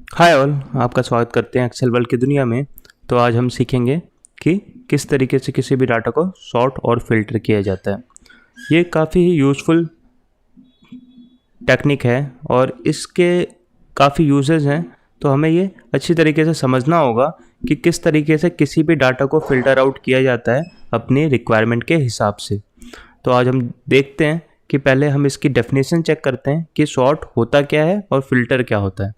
Hi all, आपका स्वागत करते हैं एक्सेल वर्ल्ड की दुनिया में। तो आज हम सीखेंगे कि किस तरीके से किसी भी डाटा को सॉर्ट और फिल्टर किया जाता है। ये काफ़ी ही यूज़फुल टेक्निक है और इसके काफ़ी यूजेस हैं। तो हमें ये अच्छी तरीके से समझना होगा कि किस तरीके से किसी भी डाटा को फ़िल्टर आउट किया जाता है अपनी रिक्वायरमेंट के हिसाब से। तो आज हम देखते हैं कि पहले हम इसकी डेफिनेशन चेक करते हैं कि सॉर्ट होता क्या है और फिल्टर क्या होता है।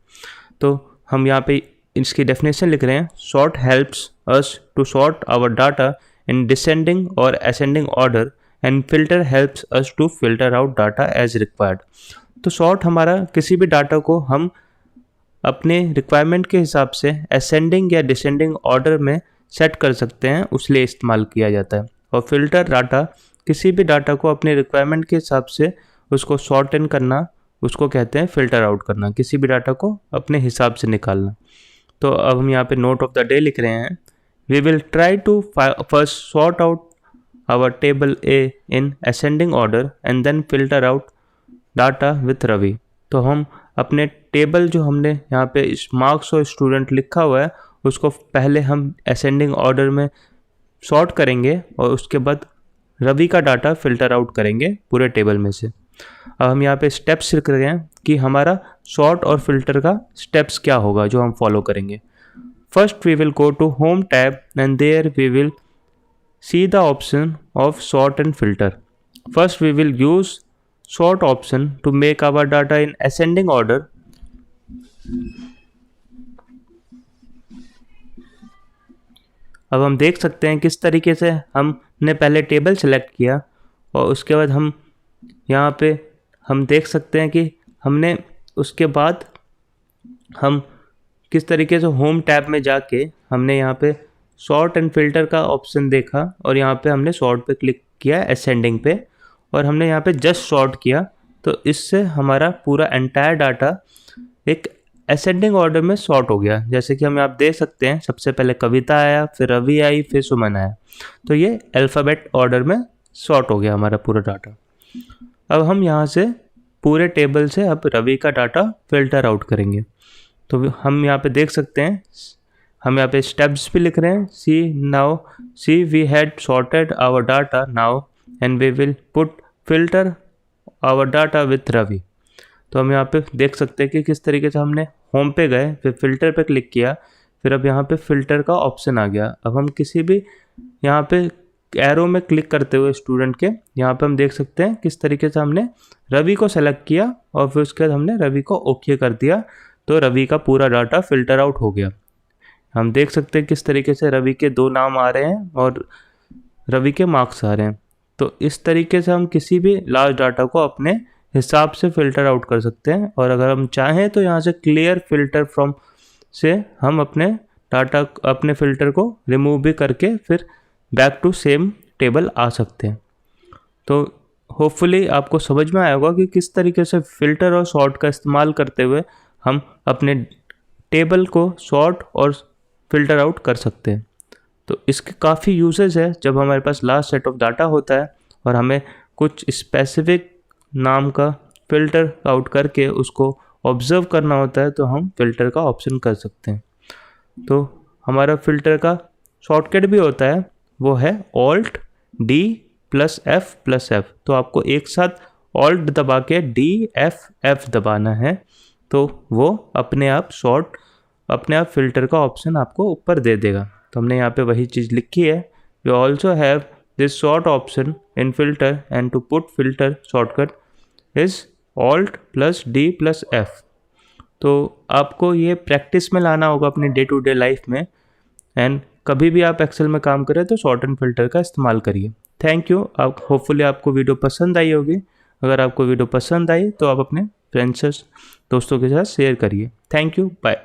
तो हम यहाँ पे इसकी डेफिनेशन लिख रहे हैं। Sort helps us to sort our data in descending और ascending order and filter helps us to filter out data as required. तो सॉर्ट हमारा किसी भी डाटा को हम अपने रिक्वायरमेंट के हिसाब से असेंडिंग या डिसेंडिंग ऑर्डर में सेट कर सकते हैं, उसलिए इस्तेमाल किया जाता है। और फिल्टर डाटा किसी भी डाटा को अपने रिक्वायरमेंट के हिसाब से उसको सॉर्ट इन करना, उसको कहते हैं फिल्टर आउट करना, किसी भी डाटा को अपने हिसाब से निकालना। तो अब हम यहाँ पे नोट ऑफ द डे लिख रहे हैं। We will try to first sort out our table a in ascending order and then filter out data with Ravi. तो हम अपने टेबल जो हमने यहाँ पे इस मार्क्स और स्टूडेंट लिखा हुआ है उसको पहले हम असेंडिंग ऑर्डर में सॉर्ट करेंगे और उसके बाद रवि का डाटा फिल्टर आउट करेंगे पूरे टेबल में से। अब हम यहाँ पे स्टेप्स लिख रहे हैं कि हमारा सॉर्ट और फिल्टर का स्टेप्स क्या होगा जो हम फॉलो करेंगे। First we will go to home tab and there we will see the option of sort and filter. First we will use sort option to make our data in ascending order. अब हम देख सकते हैं किस तरीके से हमने पहले टेबल सेलेक्ट किया और उसके बाद हम यहाँ पे हम देख सकते हैं कि हमने उसके बाद हम किस तरीके से होम टैब में जाके हमने यहाँ पे सॉर्ट एंड फिल्टर का ऑप्शन देखा और यहाँ पे हमने सॉर्ट पे क्लिक किया असेंडिंग पे और हमने यहाँ पे जस्ट सॉर्ट किया। तो इससे हमारा पूरा एंटायर डाटा एक असेंडिंग ऑर्डर में सॉर्ट हो गया। जैसे कि हम आप देख सकते हैं, सबसे पहले कविता आया, फिर रवि आई, फिर सुमन आया। तो ये अल्फ़ाबेट ऑर्डर में सॉर्ट हो गया हमारा पूरा डाटा। अब हम यहाँ से पूरे टेबल से अब रवि का डाटा फिल्टर आउट करेंगे। तो हम यहाँ पे देख सकते हैं, हम यहाँ पे स्टेप्स भी लिख रहे हैं। See we had sorted our data now and we will put filter our data with Ravi. तो हम यहाँ पे देख सकते हैं कि किस तरीके से हमने होम पे गए, फिर फिल्टर पे क्लिक किया, फिर अब यहाँ पे फिल्टर का ऑप्शन आ गया। अब हम किसी भी यहाँ पे एरो में क्लिक करते हुए स्टूडेंट के यहाँ पे हम देख सकते हैं किस तरीके से हमने रवि को सेलेक्ट किया और फिर उसके बाद हमने रवि को ओके कर दिया। तो रवि का पूरा डाटा फिल्टर आउट हो गया। हम देख सकते हैं किस तरीके से रवि के 2 नाम आ रहे हैं और रवि के मार्क्स आ रहे हैं। तो इस तरीके से हम किसी भी लार्ज डाटा को अपने हिसाब से फ़िल्टर आउट कर सकते हैं। और अगर हम चाहें तो यहाँ से क्लियर फिल्टर फ्रॉम से हम अपने डाटा अपने फ़िल्टर को रिमूव भी करके फिर बैक टू सेम टेबल आ सकते हैं। तो होपफुली आपको समझ में आया होगा कि किस तरीके से फ़िल्टर और सॉर्ट का इस्तेमाल करते हुए हम अपने टेबल को सॉर्ट और फिल्टर आउट कर सकते हैं। तो इसके काफ़ी यूजेस है। जब हमारे पास लार्ज सेट ऑफ डाटा होता है और हमें कुछ स्पेसिफिक नाम का फ़िल्टर आउट करके उसको ऑब्ज़र्व करना होता है तो हम फ़िल्टर का ऑप्शन कर सकते हैं। तो हमारा फ़िल्टर का शॉर्टकट भी होता है, वो है Alt+D+F+F। तो आपको एक साथ Alt दबा के DFF दबाना है तो वो अपने आप फ़िल्टर का ऑप्शन आपको ऊपर दे देगा। तो हमने यहाँ पे वही चीज़ लिखी है। We also have this sort option in filter and to put filter shortcut is Alt+D+F। तो आपको ये प्रैक्टिस में लाना होगा अपनी डे टू डे लाइफ में, एंड कभी भी आप एक्सेल में काम करें तो सॉर्ट एंड फिल्टर का इस्तेमाल करिए। Thank you. आप होपफुली आपको वीडियो पसंद आई होगी। अगर आपको वीडियो पसंद आई तो आप अपने फ्रेंड्स दोस्तों के साथ शेयर करिए। Thank you, bye.